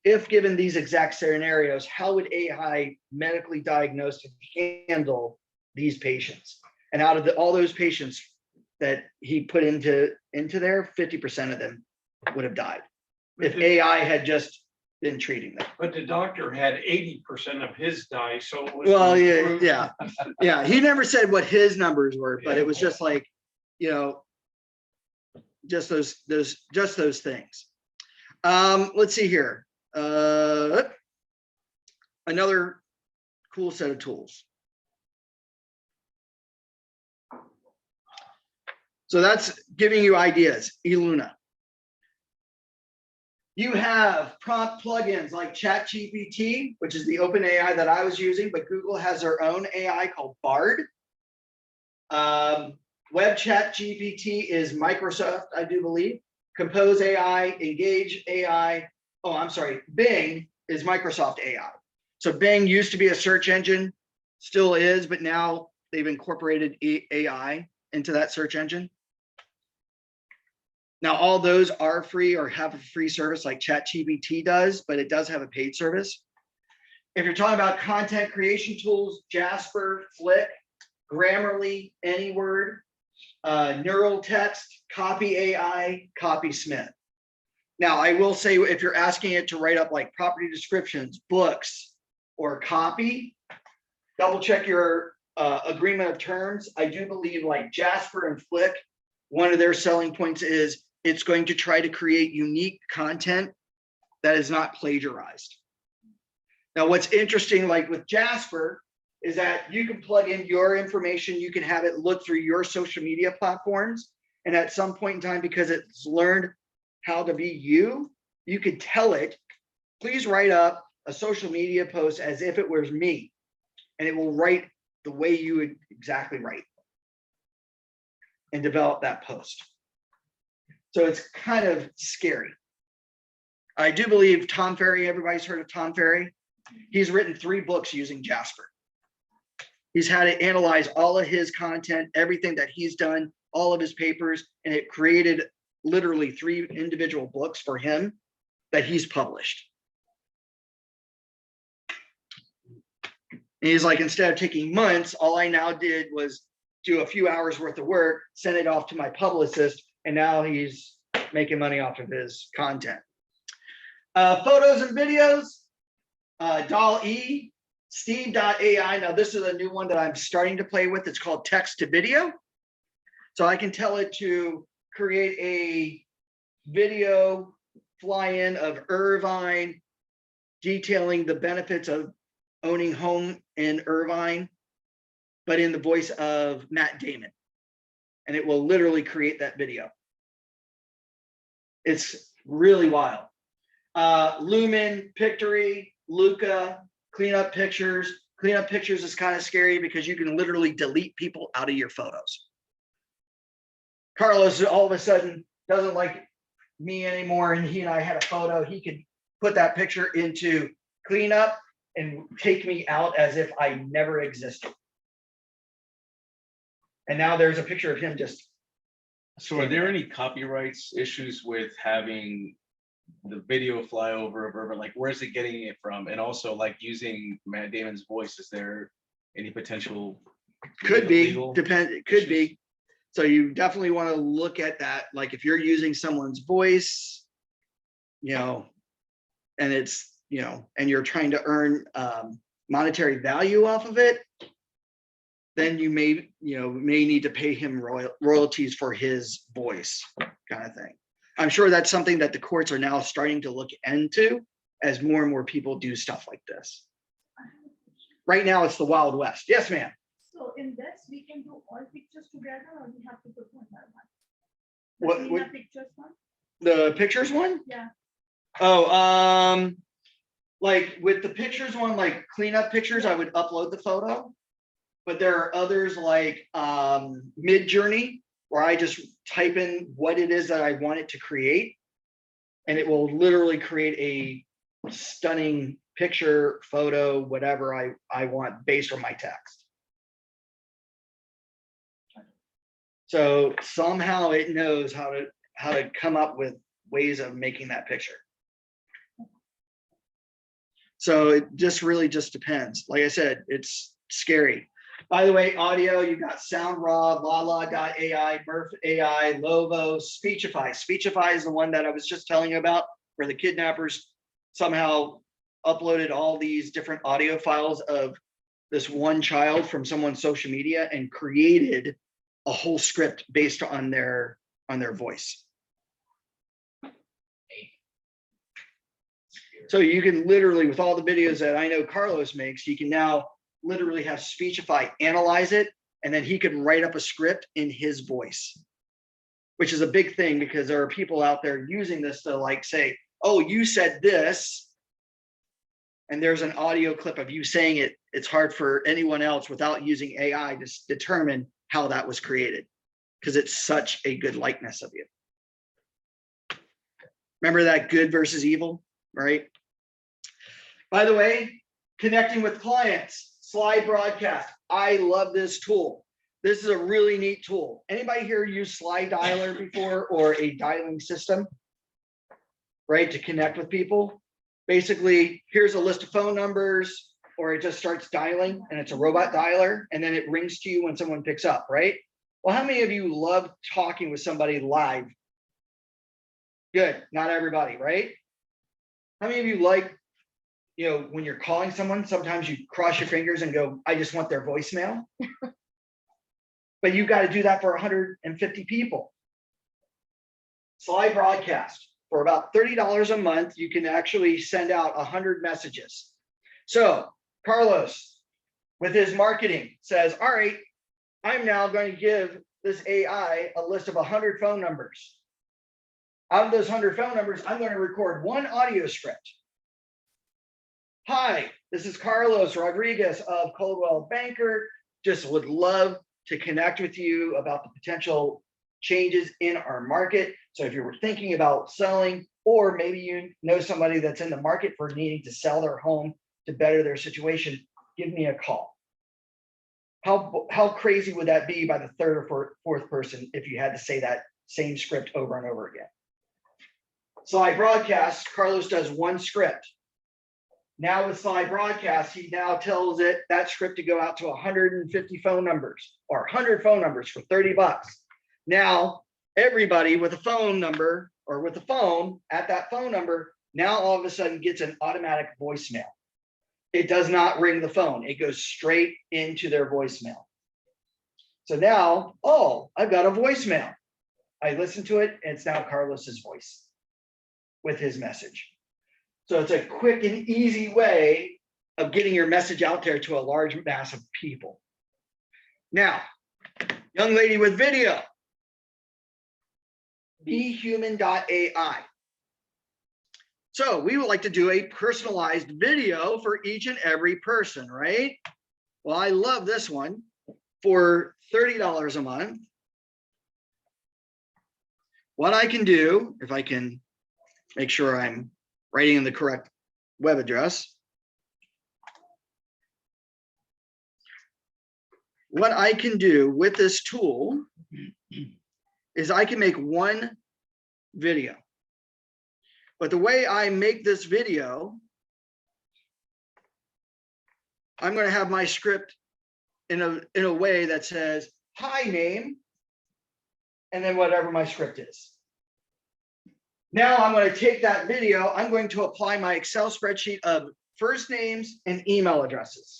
B: if given these exact scenarios, how would AI medically diagnose and handle these patients? And out of all those patients that he put into there, 50% of them would have died if AI had just been treating them.
E: But the doctor had 80% of his die, so it was.
B: Well,
E: improved.
B: yeah. He never said what his numbers were, but it was just like, just those things. Let's see here. Another cool set of tools. So that's giving you ideas. eLuna. You have prompt plugins like ChatGPT, which is the open AI that I was using, but Google has their own AI called Bard. Web Chat GPT is Microsoft, I do believe. Compose AI, Engage AI. Oh, I'm sorry. Bing is Microsoft AI. So Bing used to be a search engine, still is, but now they've incorporated AI into that search engine. Now, all those are free or have a free service like ChatGPT does, but it does have a paid service. If you're talking about content creation tools, Jasper, Flick, Grammarly, Anyword, Neural Text, Copy AI, Copysmith. Now, I will say if you're asking it to write up like property descriptions, books, or copy, double check your agreement of terms. I do believe like Jasper and Flick, one of their selling points is it's going to try to create unique content that is not plagiarized. Now, what's interesting, like with Jasper, is that you can plug in your information, you can have it look through your social media platforms, and at some point in time, because it's learned how to be you, you could tell it, please write up a social media post as if it was me, and it will write the way you would exactly write and develop that post. So it's kind of scary. I do believe Tom Ferry, everybody's heard of Tom Ferry. He's written 3 books using Jasper. He's had to analyze all of his content, everything that he's done, all of his papers, and it created literally 3 individual books for him that he's published. And he's like, instead of taking months, all I now did was do a few hours worth of work, send it off to my publicist, and now he's making money off of his content. Photos and videos, DALL-E, Steve.ai. Now this is a new one that I'm starting to play with. It's called text to video. So I can tell it to create a video fly-in of Irvine, detailing the benefits of owning home in Irvine, but in the voice of Matt Damon. And it will literally create that video. It's really wild. Lumen, Pictory, Luca, cleanup pictures. Cleanup pictures is kind of scary because you can literally delete people out of your photos. Carlos all of a sudden doesn't like me anymore, and he and I had a photo. He could put that picture into cleanup and take me out as if I never existed. And now there's a picture of him just.
C: So are there any copyrights issues with having the video fly over of Irvine? Like, where's it getting it from? And also like using Matt Damon's voice, is there any potential
B: Could be,
C: legal
B: depend, it could
C: issues?
B: be. So you definitely want to look at that. Like if you're using someone's voice, you know, and it's, you know, and you're trying to earn monetary value off of it, then you may need to pay him royalties for his voice, kind of thing. I'm sure that's something that the courts are now starting to look into as more and more people do stuff like this. Right now, it's the Wild West. Yes, ma'am.
F: So in this, we can do all pictures together, or we have to put one by one?
B: What-
F: The
B: what-
F: pictures one?
B: The pictures one?
F: Yeah.
B: Oh, like with the pictures one, like cleanup pictures, I would upload the photo. But there are others like Midjourney, where I just type in what it is that I want it to create, and it will literally create a stunning picture, photo, whatever I want based on my text. So somehow it knows how to come up with ways of making that picture. So it just really just depends. Like I said, it's scary. By the way, audio, you've got SoundRaw, Lala.ai, Murph AI, Lovo, Speechify. Speechify is the one that I was just telling you about, where the kidnappers somehow uploaded all these different audio files of this one child from someone's social media and created a whole script based on their voice. So you can literally, with all the videos that I know Carlos makes, you can now literally have Speechify analyze it, and then he can write up a script in his voice, which is a big thing because there are people out there using this to like say, oh, you said this, and there's an audio clip of you saying it. It's hard for anyone else without using AI to determine how that was created, because it's such a good likeness of you. Remember that good versus evil, right? By the way, connecting with clients, slide broadcast. I love this tool. This is a really neat tool. Anybody here use slide dialer before, or a dialing system, right, to connect with people? Basically, here's a list of phone numbers, or it just starts dialing and it's a robot dialer, and then it rings to you when someone picks up, right? Well, how many of you love talking with somebody live? Good, not everybody, right? How many of you like, you know, when you're calling someone, sometimes you cross your fingers and go, I just want their voicemail. But you got to do that for 150 people. Slide broadcast. For about $30 a month, you can actually send out 100 messages. So Carlos, with his marketing, says, all right, I'm now going to give this AI a list of 100 phone numbers. Out of those 100 phone numbers, I'm going to record one audio script. Hi, this is Carlos Rodriguez of Coldwell Banker. Just would love to connect with you about the potential changes in our market. So if you were thinking about selling, or maybe you know somebody that's in the market for needing to sell their home to better their situation, give me a call. How crazy would that be by the third or fourth person if you had to say that same script over and over again? Slide broadcast, Carlos does one script. Now with slide broadcast, he now tells it that script to go out to 150 phone numbers, or 100 phone numbers for 30 bucks. Now everybody with a phone number, or with a phone at that phone number, now all of a sudden gets an automatic voicemail. It does not ring the phone. It goes straight into their voicemail. So now, oh, I've got a voicemail. I listen to it, and it's now Carlos's voice with his message. So it's a quick and easy way of getting your message out there to a large mass of people. Now, young lady with video, behuman.ai. So we would like to do a personalized video for each and every person, right? Well, I love this one. For $30 a month, what I can do, if I can make sure I'm writing in the correct web address, what I can do with this tool is I can make one video. But the way I make this video, I'm going to have my script in a way that says, hi name, and then whatever my script is. Now I'm going to take that video, I'm going to apply my Excel spreadsheet of first names and email addresses.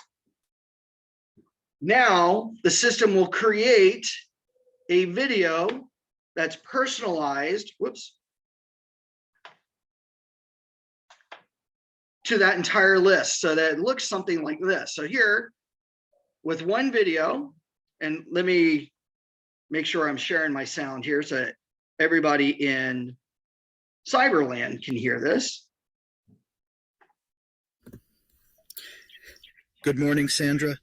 B: Now the system will create a video that's personalized, whoops, to that entire list so that it looks something like this. So here with one video, and let me make sure I'm sharing my sound here so that everybody in Cyberland can hear this.
G: Good morning, Sandra.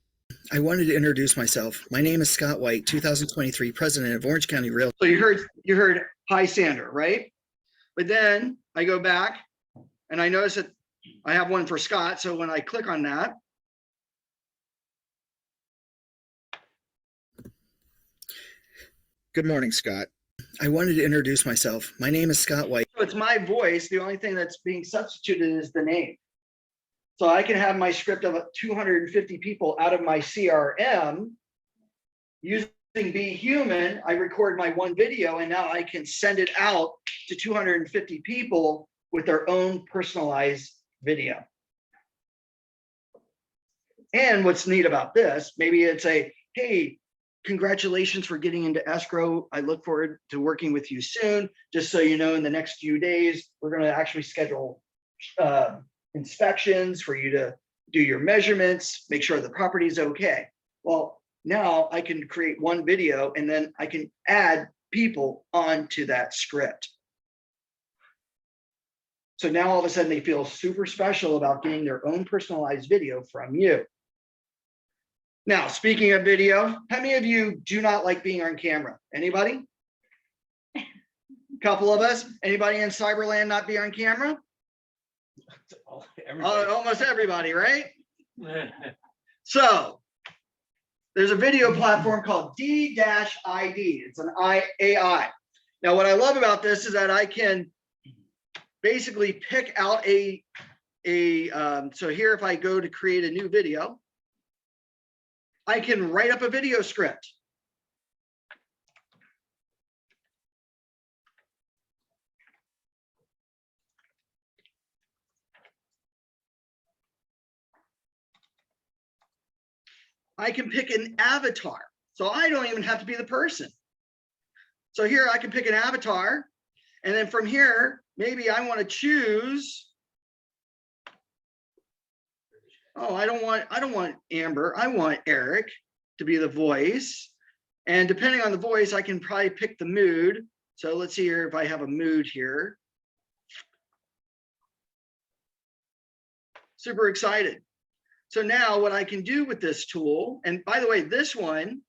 G: I wanted to introduce myself. My name is Scott White, 2023 president of Orange County Realtors.
B: So you heard hi Sandra, right? But then I go back and I notice that I have one for Scott. So when I click on that,
G: Good morning, Scott. I wanted to introduce myself. My name is Scott White.
B: so it's my voice. The only thing that's being substituted is the name. So I can have my script of 250 people out of my CRM using Be Human. I record my one video and now I can send it out to 250 people with their own personalized video. And what's neat about this, maybe it's a, hey, congratulations for getting into escrow. I look forward to working with you soon. Just so you know, in the next few days, we're going to actually schedule inspections for you to do your measurements, make sure the property is okay. Well, now I can create one video and then I can add people onto that script. So now all of a sudden they feel super special about getting their own personalized video from you. Now, speaking of video, how many of you do not like being on camera? Anybody? Couple of us. Anybody in Cyberland not be on camera? Almost everybody, right? So there's a video platform called D-ID. It's an AI. Now, what I love about this is that I can basically pick out so here, if I go to create a new video, I can write up a video script. I can pick an avatar. So I don't even have to be the person. So here I can pick an avatar. And then from here, maybe I want to choose. Oh, I don't want Amber. I want Eric to be the voice. And depending on the voice, I can probably pick the mood. So let's see here if I have a mood here. Super excited. So now what I can do with this tool, and by the way, this one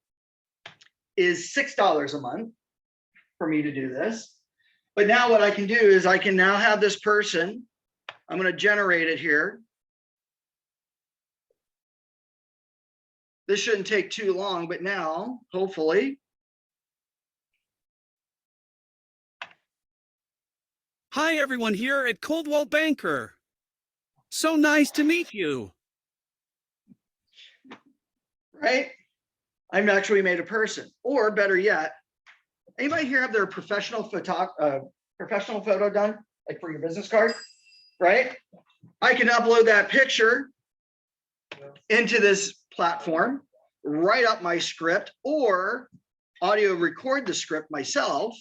B: is $6 a month for me to do this. But now what I can do is I can now have this person, I'm going to generate it here. This shouldn't take too long, but now, hopefully.
H: Hi, everyone here at Coldwell Banker. So nice to meet you.
B: Right? I'm actually made a person, or better yet, anybody here have their professional photo done, like for your business card, right? I can upload that picture into this platform, write up my script, or audio record the script myself.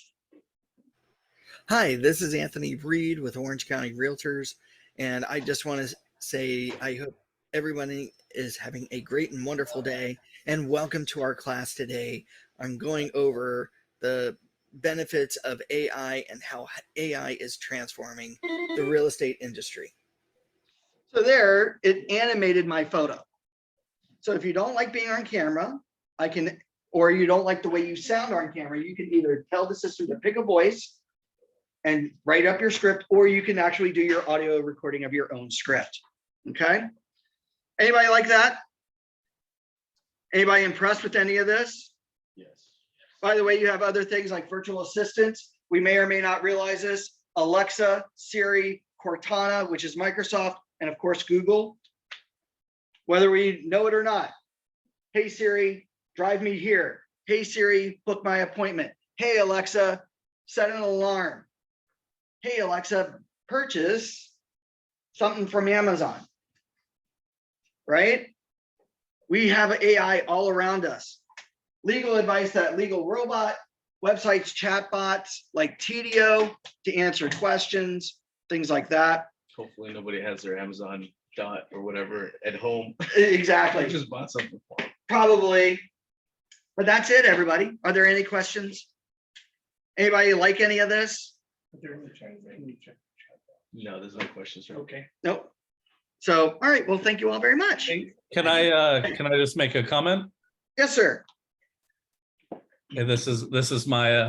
G: Hi, this is Anthony Bried with Orange County Realtors. And I just want to say, I hope everybody is having a great and wonderful day. And welcome to our class today. I'm going over the benefits of AI and how AI is transforming the real estate industry.
B: So there, it animated my photo. So if you don't like being on camera, or you don't like the way you sound on camera, you can either tell the system to pick a voice and write up your script, or you can actually do your audio recording of your own script. Okay. Anybody like that? Anybody impressed with any of this?
C: Yes.
B: By the way, you have other things like virtual assistants. We may or may not realize this. Alexa, Siri, Cortana, which is Microsoft, and of course, Google. Whether we know it or not. Hey, Siri, drive me here. Hey, Siri, book my appointment. Hey, Alexa, set an alarm. Hey, Alexa, purchase something from Amazon, right? We have AI all around us. Legal advice, that legal robot, websites, chatbots like TDO to answer questions, things like that.
C: Hopefully nobody has their Amazon dot or whatever at home.
B: Exactly.
C: I just bought something for them.
B: Probably. But that's it, everybody. Are there any questions? Anybody like any of this?
C: No, there's no questions. Right?
E: Okay.
B: Nope. So, all right. Well, thank you all very much.
I: Can I just make a comment?
B: Yes, sir.
I: Yeah, this is my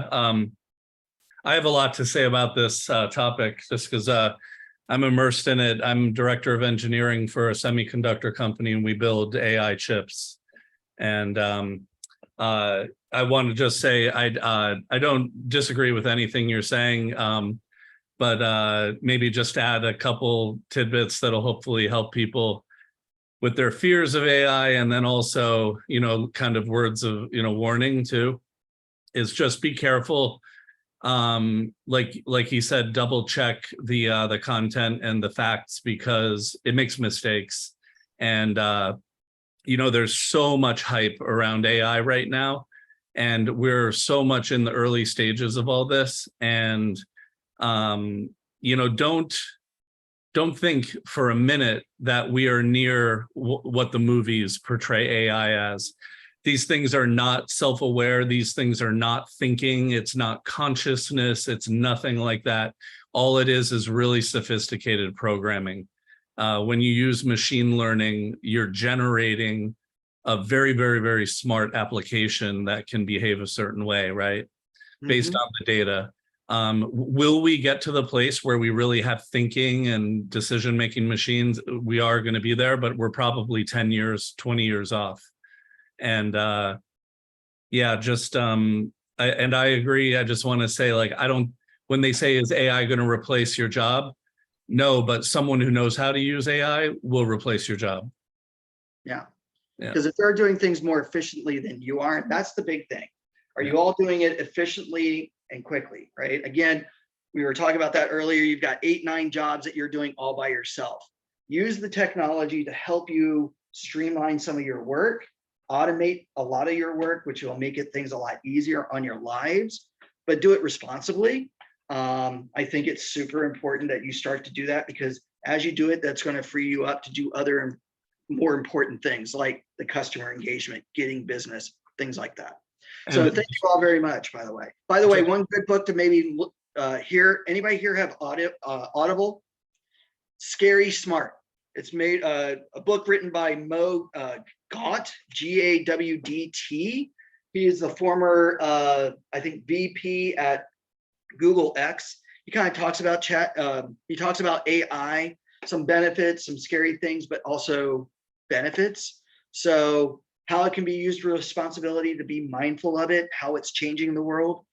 I: I have a lot to say about this topic just because I'm immersed in it. I'm director of engineering for a semiconductor company, and we build AI chips. And I want to just say I don't disagree with anything you're saying, but maybe just add a couple tidbits that'll hopefully help people with their fears of AI, and then also, kind of words of, warning too, is just be careful. Like he said, double check the content and the facts, because it makes mistakes. And there's so much hype around AI right now, and we're so much in the early stages of all this. And don't think for a minute that we are near what the movies portray AI as. These things are not self-aware. These things are not thinking. It's not consciousness. It's nothing like that. All it is really sophisticated programming. When you use machine learning, you're generating a very, very, very smart application that can behave a certain way, right? Based on the data. Will we get to the place where we really have thinking and decision-making machines? We are going to be there, but we're probably 10 years, 20 years off. And yeah, just and I agree. I just want to say, like, when they say, is AI going to replace your job? No, but someone who knows how to use AI will replace your job.
B: Yeah.
I: Yeah.
B: Because if they're doing things more efficiently than you are, that's the big thing. Are you all doing it efficiently and quickly, right? Again, we were talking about that earlier. You've got 8, 9 jobs that you're doing all by yourself. Use the technology to help you streamline some of your work, automate a lot of your work, which will make things a lot easier on your lives, but do it responsibly. I think it's super important that you start to do that, because as you do it, that's going to free you up to do other more important things like the customer engagement, getting business, things like that. So thank you all very much, by the way. By the way, one good book to maybe hear. Anybody here have Audible? Scary Smart. It's made a book written by Mo Gawdt, G-A-W-D-T. He is the former, I think, VP at Google X. He kind of talks about he talks about AI, some benefits, some scary things, but also benefits. So how it can be used with responsibility, to be mindful of it, how it's changing the world.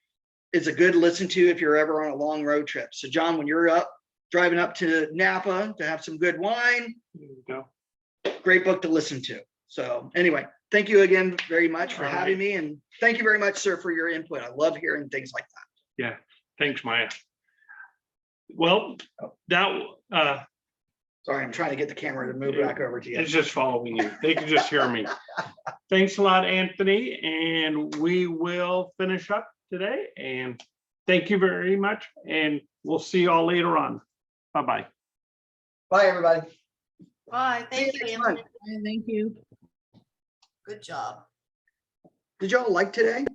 B: It's a good listen to if you're ever on a long road trip. So John, when you're driving up to Napa to have some good wine,
E: There you go.
B: great book to listen to. So anyway, thank you again very much for having me. And thank you very much, sir, for your input. I love hearing things like that.
E: Yeah. Thanks, Maya. Well, that
B: Sorry, I'm trying to get the camera to move back over to you.
E: it's just following you. They can just hear me. Thanks a lot, Anthony. And we will finish up today. And thank you very much. And we'll see you all later on. Bye-bye.
B: Bye, everybody.
F: Bye, thank you,
B: Next
F: Anthony.
B: month.
F: Thank you. Good job.
B: Did y'all like today?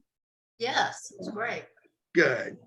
F: Yes, it's great.
B: Good.